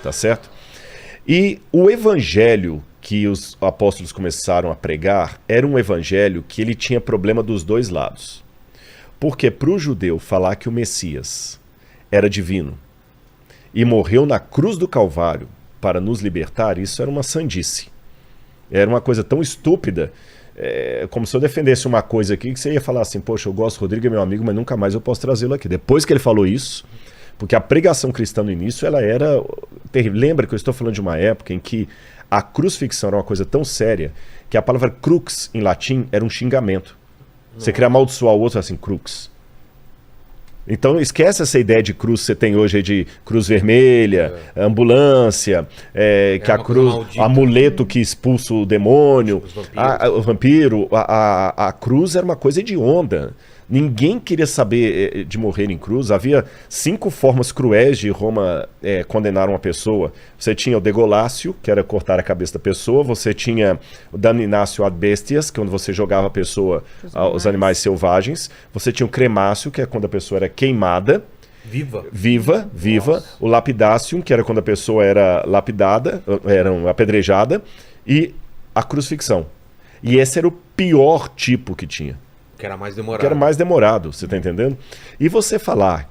tá certo? E o evangelho que os apóstolos começaram a pregar era um evangelho que ele tinha problema dos dois lados. Porque para o judeu falar que o Messias era divino e morreu na cruz do Calvário para nos libertar, isso era uma sandice. Era uma coisa tão estúpida, como se eu defendesse uma coisa aqui que você ia falar assim, poxa, eu gosto, Rodrigo é meu amigo, mas nunca mais eu posso trazê-lo aqui. Depois que ele falou isso, porque a pregação cristã no início, ela era terrível. Lembra que eu estou falando de uma época em que a crucifixão era uma coisa tão séria que a palavra crux em latim era um xingamento. Você queria amaldiçoar o outro assim, crux. Então esquece essa ideia de cruz que você tem hoje, de cruz vermelha, ambulância, que a cruz, maldita, amuleto que expulsa o demônio, o vampiro. A cruz era uma coisa hedionda. Ninguém queria saber de morrer em cruz. Havia 5 formas cruéis de Roma condenar uma pessoa. Você tinha o degolácio, que era cortar a cabeça da pessoa. Você tinha o damnatio ad bestias, que é quando você jogava a pessoa aos animais selvagens. Você tinha o cremácio, que é quando a pessoa era queimada. Viva. Nossa. O lapidacium, que era quando a pessoa era lapidada, era apedrejada. E a crucifixão. E esse era o pior tipo que tinha. Que era mais demorado. Você tá entendendo? E você falar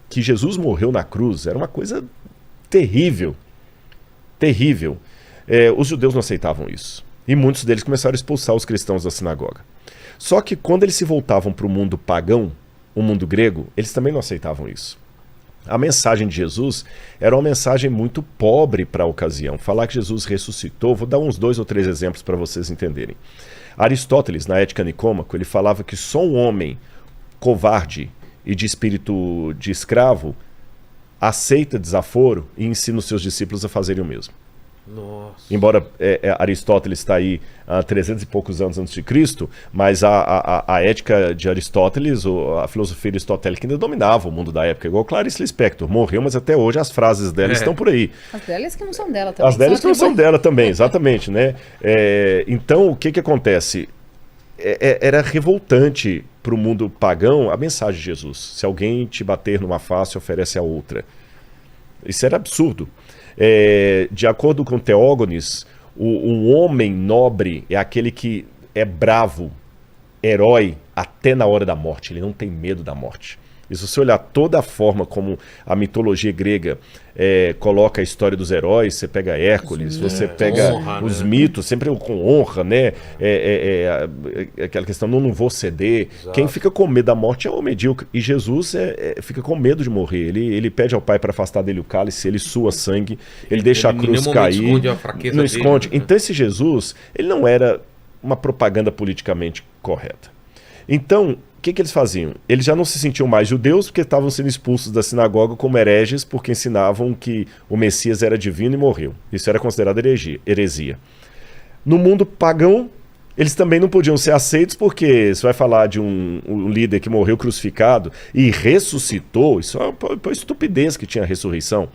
que Jesus morreu na cruz era uma coisa terrível. Terrível. Os judeus não aceitavam isso. E muitos deles começaram a expulsar os cristãos da sinagoga. Só que quando eles se voltavam para o mundo pagão, o mundo grego, eles também não aceitavam isso. A mensagem de Jesus era uma mensagem muito pobre para a ocasião. Falar que Jesus ressuscitou, vou dar uns 2 ou 3 exemplos para vocês entenderem. Aristóteles, na Ética Nicômaco, ele falava que só um homem covarde e de espírito de escravo aceita desaforo e ensina os seus discípulos a fazerem o mesmo. Nossa. Embora Aristóteles está aí há 300 e poucos anos antes de Cristo, mas a ética de Aristóteles, a filosofia aristotélica ainda dominava o mundo da época, igual Clarice Lispector, morreu, mas até hoje as frases dela estão por aí. As delas que não são dela também. As delas que não são dela também, exatamente, né? Então, o que acontece? Era revoltante para o mundo pagão a mensagem de Jesus. Se alguém te bater numa face, oferece a outra. Isso era absurdo. De acordo com Teógenes, um homem nobre é aquele que é bravo, herói, até na hora da morte. Ele não tem medo da morte. E se você olhar toda a forma como a mitologia grega coloca a história dos heróis, você pega Hércules, você pega os mitos, sempre com honra, né? Aquela questão, não vou ceder. Exato. Quem fica com medo da morte é o medíocre. E Jesus fica com medo de morrer. Ele pede ao Pai para afastar dele o cálice, ele sua sangue, ele deixa a cruz cair. Esconde a fraqueza não dele, esconde. Né? Então esse Jesus, ele não era uma propaganda politicamente correta. Então, o que eles faziam? Eles já não se sentiam mais judeus porque estavam sendo expulsos da sinagoga como hereges porque ensinavam que o Messias era divino e morreu. Isso era considerado heresia. No mundo pagão, eles também não podiam ser aceitos porque você vai falar de um líder que morreu crucificado e ressuscitou, isso é uma estupidez que tinha a ressurreição.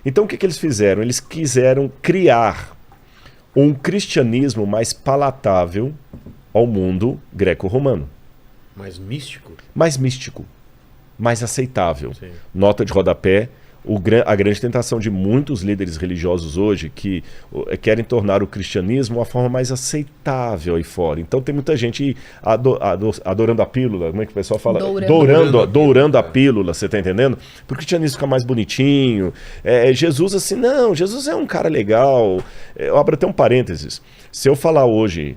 Então o que eles fizeram? Eles quiseram criar um cristianismo mais palatável ao mundo greco-romano. Mais místico? Mais místico, mais aceitável. Sim. Nota de rodapé, a grande tentação de muitos líderes religiosos hoje que querem tornar o cristianismo uma forma mais aceitável aí fora. Então tem muita gente adorando a pílula, como é que o pessoal fala? Dourando a pílula, você tá entendendo? Para o cristianismo ficar mais bonitinho. Jesus assim, não, Jesus é um cara legal. Eu abro até um parênteses. Se eu falar hoje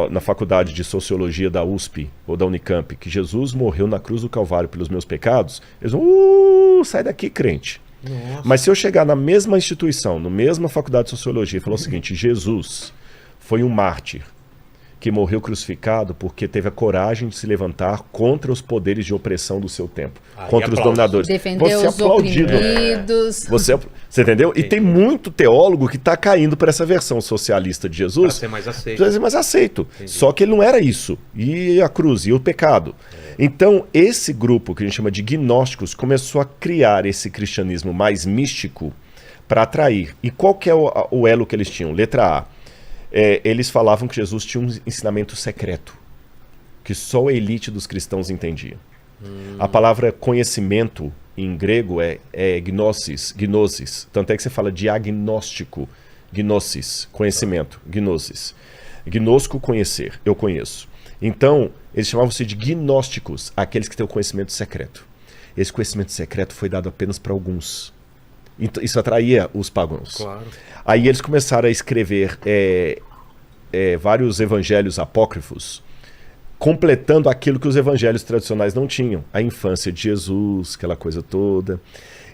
na faculdade de Sociologia da USP ou da Unicamp que Jesus morreu na cruz do Calvário pelos meus pecados, eles vão, sai daqui, crente. Nossa. Mas se eu chegar na mesma instituição, na mesma faculdade de Sociologia e falar o seguinte, Jesus foi um mártir que morreu crucificado porque teve a coragem de se levantar contra os poderes de opressão do seu tempo, contra os dominadores. Defender os oprimidos. Você entendeu? Entendi. E tem muito teólogo que está caindo para essa versão socialista de Jesus. Para ser mais aceito. Para ser mais aceito. Entendi. Só que ele não era isso. E a cruz, e o pecado. Então, esse grupo que a gente chama de gnósticos começou a criar esse cristianismo mais místico para atrair. E qual que é o elo que eles tinham? Letra A. Eles falavam que Jesus tinha um ensinamento secreto, que só a elite dos cristãos entendia. A palavra conhecimento em grego é gnosis. Tanto é que você fala diagnóstico, gnosis, conhecimento, gnosis. Gnosco, conhecer, eu conheço. Então, eles chamavam-se de gnósticos, aqueles que têm o conhecimento secreto. Esse conhecimento secreto foi dado apenas para alguns. Então, isso atraía os pagãos. Claro. Aí eles começaram a escrever vários evangelhos apócrifos, completando aquilo que os evangelhos tradicionais não tinham. A infância de Jesus, aquela coisa toda.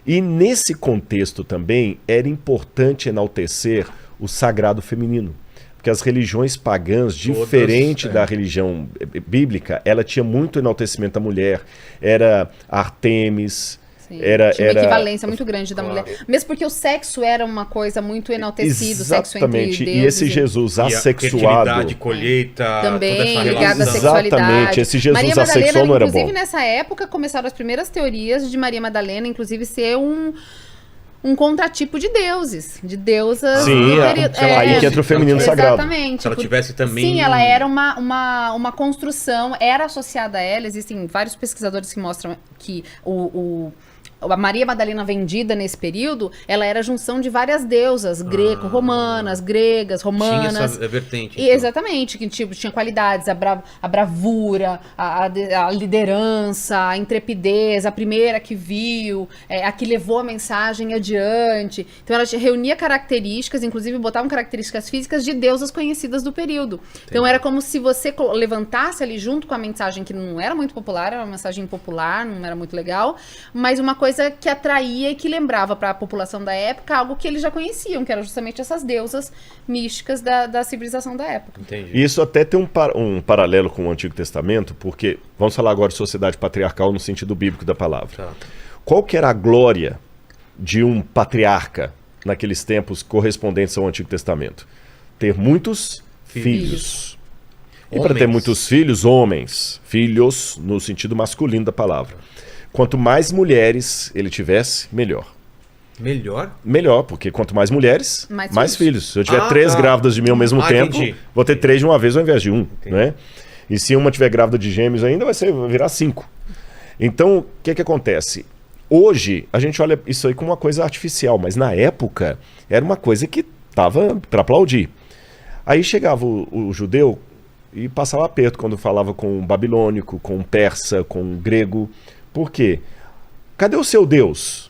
E nesse contexto também era importante enaltecer o sagrado feminino. Porque as religiões pagãs, diferente da religião bíblica, ela tinha muito enaltecimento da mulher. Era Artemis... Tinha uma equivalência muito grande da mulher. Mesmo porque o sexo era uma coisa muito enaltecida, o sexo entre deuses. E esse Jesus assexuado... E a fertilidade, colheita... Também ligado à sexualidade. Exatamente, esse Jesus Maria Madalena, assexual não era bom. inclusive, nessa época, começaram as primeiras teorias de Maria Madalena, inclusive, ser um contratipo de deuses, de deusas. Sim, aí que entra o feminino sagrado. Exatamente. Se ela tivesse também... Sim, ela era uma construção, era associada a ela. Existem vários pesquisadores que mostram que a Maria Madalena vendida nesse período, ela era a junção de várias deusas greco-romanas, gregas, romanas. Tinha essa vertente. Então. Exatamente, que tipo, tinha qualidades, a bravura, a liderança, a intrepidez, a primeira que viu, a que levou a mensagem adiante. Então ela reunia características, inclusive botavam características físicas de deusas conhecidas do período. Entendi. Então era como se você levantasse ali junto com a mensagem que não era muito popular, era uma mensagem impopular, não era muito legal, mas uma coisa que atraía e que lembrava para a população da época algo que eles já conheciam, que eram justamente essas deusas místicas da civilização da época. Entendi. E isso até tem um paralelo com o Antigo Testamento, porque vamos falar agora de sociedade patriarcal no sentido bíblico da palavra. Tá. Qual que era a glória de um patriarca naqueles tempos correspondentes ao Antigo Testamento? Ter muitos filhos. E para ter muitos filhos, homens, filhos no sentido masculino da palavra. Quanto mais mulheres ele tivesse, melhor. Melhor? Melhor, porque quanto mais mulheres, mais filhos. Se eu tiver 3 grávidas de mim ao mesmo tempo, entendi. Vou ter 3 de uma vez ao invés de 1. Né? E se uma tiver grávida de gêmeos ainda, vai virar 5. Então, o que acontece? Hoje, a gente olha isso aí como uma coisa artificial, mas na época, era uma coisa que estava para aplaudir. Aí chegava o judeu e passava aperto quando falava com o babilônico, com o persa, com o grego. Por quê? Cadê o seu Deus?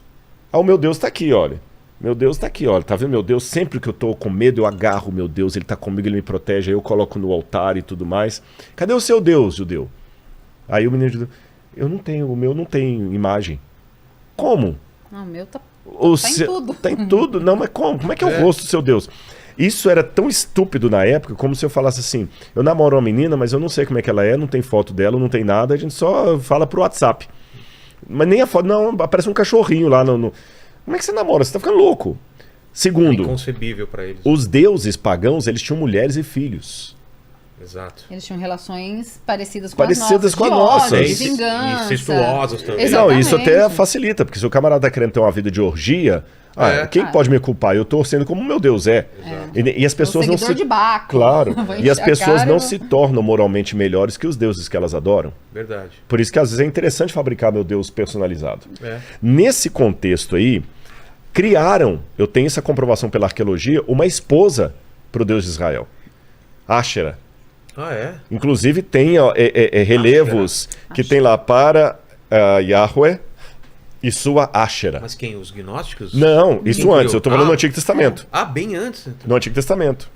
O meu Deus está aqui, olha. Meu Deus está aqui, olha. Tá vendo meu Deus? Sempre que eu tô com medo, eu agarro o meu Deus. Ele está comigo, ele me protege. Aí eu coloco no altar e tudo mais. Cadê o seu Deus, judeu? Aí o menino judeu, o meu não tem imagem. Como? Não, o meu tá em tudo. Tá em tudo? Não, mas como? Como é que é o rosto do seu Deus? Isso era tão estúpido na época, como se eu falasse assim, eu namoro uma menina, mas eu não sei como é que ela é, não tem foto dela, não tem nada, a gente só fala pro WhatsApp. Mas nem a foto, não, aparece um cachorrinho lá no... Como é que você namora? Você tá ficando louco. Segundo, é inconcebível para eles. Os deuses pagãos, eles tinham mulheres e filhos. Exato. Eles tinham relações parecidas com a nossa. De vingança. Incestuosas também. Não, isso até facilita, porque se o camarada tá querendo ter uma vida de orgia, quem pode me culpar? Eu tô sendo como meu Deus é. E as pessoas não se... de Baco. Claro. E as pessoas não se tornam moralmente melhores que os deuses que elas adoram. Verdade. Por isso que às vezes é interessante fabricar meu Deus personalizado. Nesse contexto aí, criaram, eu tenho essa comprovação pela arqueologia, uma esposa pro Deus de Israel. Áshera. Inclusive tem relevos que tem lá para Yahweh e sua Áshera. Mas quem? Os gnósticos? Não, isso antes. Eu estou falando no Antigo Testamento. Bem antes. Então. No Antigo Testamento.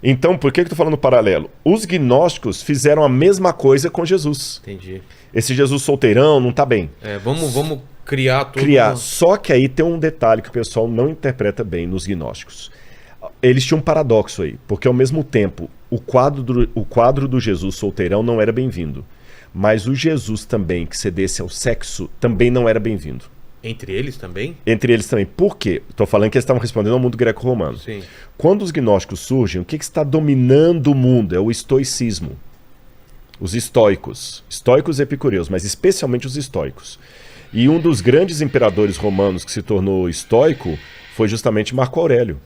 Então, por que eu estou falando paralelo? Os gnósticos fizeram a mesma coisa com Jesus. Entendi. Esse Jesus solteirão não está bem. Vamos criar tudo. Só que aí tem um detalhe que o pessoal não interpreta bem nos gnósticos. Eles tinham um paradoxo aí, porque ao mesmo tempo o quadro do Jesus solteirão não era bem-vindo, mas o Jesus também que cedesse ao sexo também não era bem-vindo. Entre eles também? Entre eles também. Por quê? Estou falando que eles estavam respondendo ao mundo greco-romano. Sim. Quando os gnósticos surgem, o que está dominando o mundo? É o estoicismo. Os estoicos e epicureus, mas especialmente os estoicos. E um dos grandes imperadores romanos que se tornou estoico foi justamente Marco Aurélio.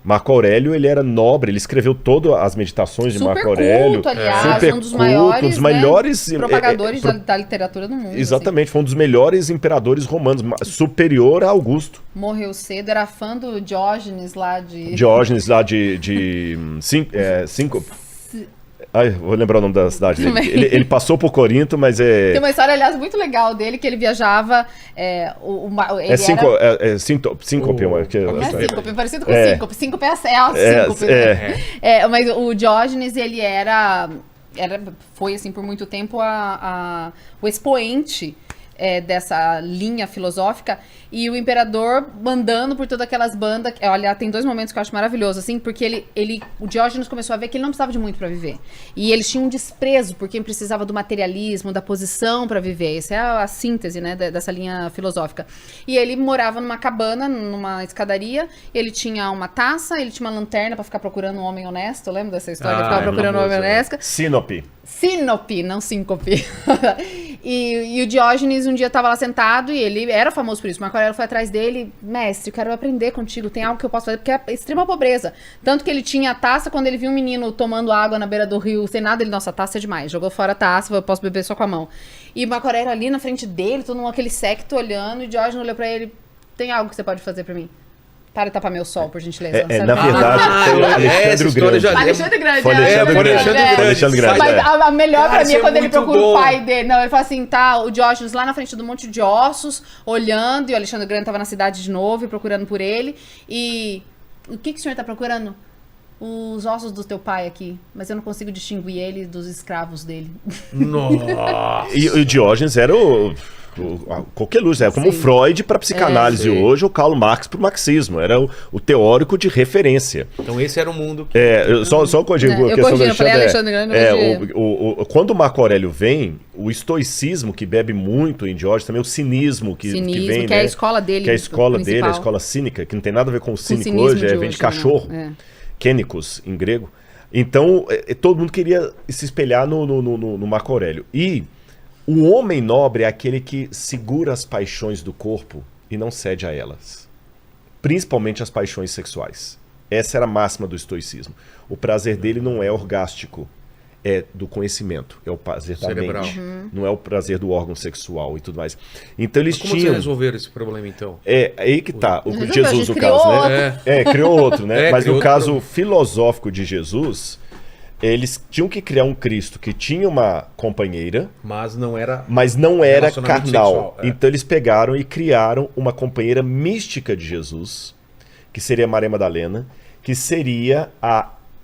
Marco Aurélio, ele era nobre, ele escreveu todas as meditações de Super Marco Aurélio. culto, aliás, super um dos culto, maiores, um dos melhores propagadores da literatura do mundo. Exatamente, foi um dos melhores imperadores romanos, superior a Augusto. Morreu cedo, era fã do Diógenes lá de... Diógenes lá de cinco... Ai, vou lembrar o nome da cidade dele. Ele passou por Corinto, mas Tem uma história, aliás, muito legal dele, que ele viajava... Síncope. Não é síncope, parecido com síncope. Síncope é a síncope. Mas o Diógenes, ele foi, assim, por muito tempo, o expoente dessa linha filosófica, e o imperador mandando por todas aquelas bandas. Olha, tem 2 momentos que eu acho maravilhoso, assim, porque o Diógenes começou a ver que ele não precisava de muito para viver. E eles tinham um desprezo por quem precisava do materialismo, da posição para viver. Essa é a síntese, né, dessa linha filosófica. E ele morava numa cabana, numa escadaria, ele tinha uma taça, ele tinha uma lanterna para ficar procurando um homem honesto. Lembra dessa história? Ele ficava procurando um homem honesto. Sínope, não síncope. E o Diógenes um dia estava lá sentado e ele era famoso por isso. Marco Aurélio foi atrás dele: mestre, quero aprender contigo, tem algo que eu posso fazer, porque é extrema pobreza. Tanto que ele tinha a taça, quando ele viu um menino tomando água na beira do rio, sem nada, ele, nossa, a taça é demais, jogou fora a taça, eu posso beber só com a mão. E Marco Aurélio ali na frente dele, todo mundo aquele séquito olhando, e Diógenes olhou pra ele: tem algo que você pode fazer pra mim? Para de tapar meu sol, por gentileza. Na verdade, foi Alexandre Grande. Alexandre Grande. Foi Alexandre Grande. Mas a melhor pra mim é quando ele procura o pai dele. Não, ele fala assim, tá, o Diógenes lá na frente do monte de ossos, olhando, e o Alexandre Grande tava na cidade de novo, e procurando por ele. E o que o senhor tá procurando? Os ossos do teu pai aqui, mas eu não consigo distinguir ele dos escravos dele. Nossa! E o Diógenes era qualquer luz, é como o Freud para psicanálise hoje, o Karl Marx para o marxismo, era o teórico de referência. Então esse era o mundo. Só corrigindo a questão do Alexandre Grande. Quando o Marco Aurélio vem, o estoicismo que bebe muito em Diógenes, também o cinismo que vem, que é a escola dele, que é a escola dele, a escola cínica, que não tem nada a ver com o cínico hoje, vem de cachorro, Quênicos em grego. Então todo mundo queria se espelhar no Marco Aurélio. E o homem nobre é aquele que segura as paixões do corpo e não cede a elas. Principalmente as paixões sexuais. Essa era a máxima do estoicismo. O prazer dele não é orgástico, é do conhecimento, é o prazer cerebral. Da mente. Não é o prazer do órgão sexual e tudo mais. Então eles como tinham... você resolveram esse problema, então? Aí que tá. Jesus, no caso, né? Criou outro, né? Mas no caso filosófico de Jesus... Eles tinham que criar um Cristo que tinha uma companheira, mas não era carnal. Então eles pegaram e criaram uma companheira mística de Jesus, que seria Maria Madalena, que seria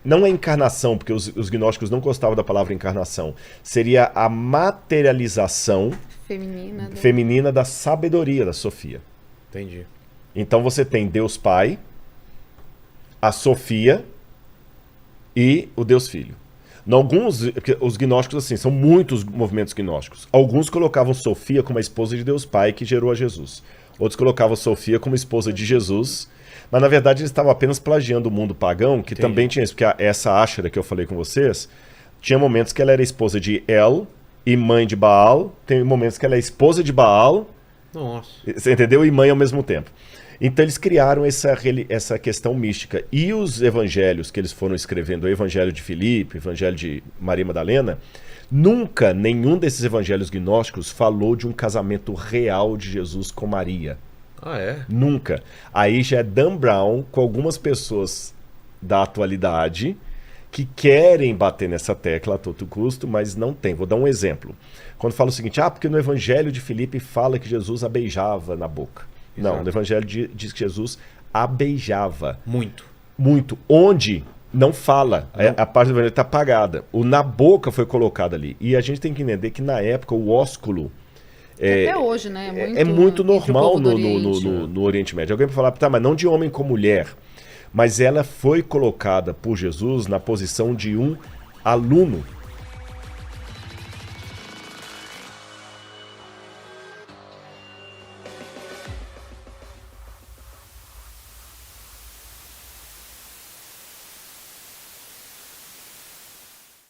não a encarnação, porque os gnósticos não gostavam da palavra encarnação, seria a materialização feminina da sabedoria da Sofia. Entendi. Então você tem Deus Pai, a Sofia e o Deus Filho. Porque os gnósticos, assim, são muitos movimentos gnósticos. Alguns colocavam Sofia como a esposa de Deus Pai, que gerou a Jesus. Outros colocavam Sofia como esposa de Jesus. Mas, na verdade, eles estavam apenas plagiando o mundo pagão, que também tinha isso. Porque essa Áshera que eu falei com vocês, tinha momentos que ela era esposa de El e mãe de Baal. Tem momentos que ela é esposa de Baal. Nossa. Você entendeu? E mãe ao mesmo tempo. Então eles criaram essa questão mística. E os evangelhos que eles foram escrevendo, o evangelho de Filipe, o evangelho de Maria Madalena, nunca nenhum desses evangelhos gnósticos falou de um casamento real de Jesus com Maria. Ah, é? Nunca. Aí já é Dan Brown com algumas pessoas da atualidade que querem bater nessa tecla a todo custo, mas não tem. Vou dar um exemplo. Quando fala o seguinte, porque no evangelho de Filipe fala que Jesus a beijava na boca. Exato. Não, no evangelho diz que Jesus a beijava. Muito. Onde não fala. A parte do evangelho está apagada. O na boca foi colocado ali. E a gente tem que entender que na época o ósculo até hoje, né? É muito normal no Oriente Médio. Alguém vai falar, mas não de homem com mulher. Mas ela foi colocada por Jesus na posição de um aluno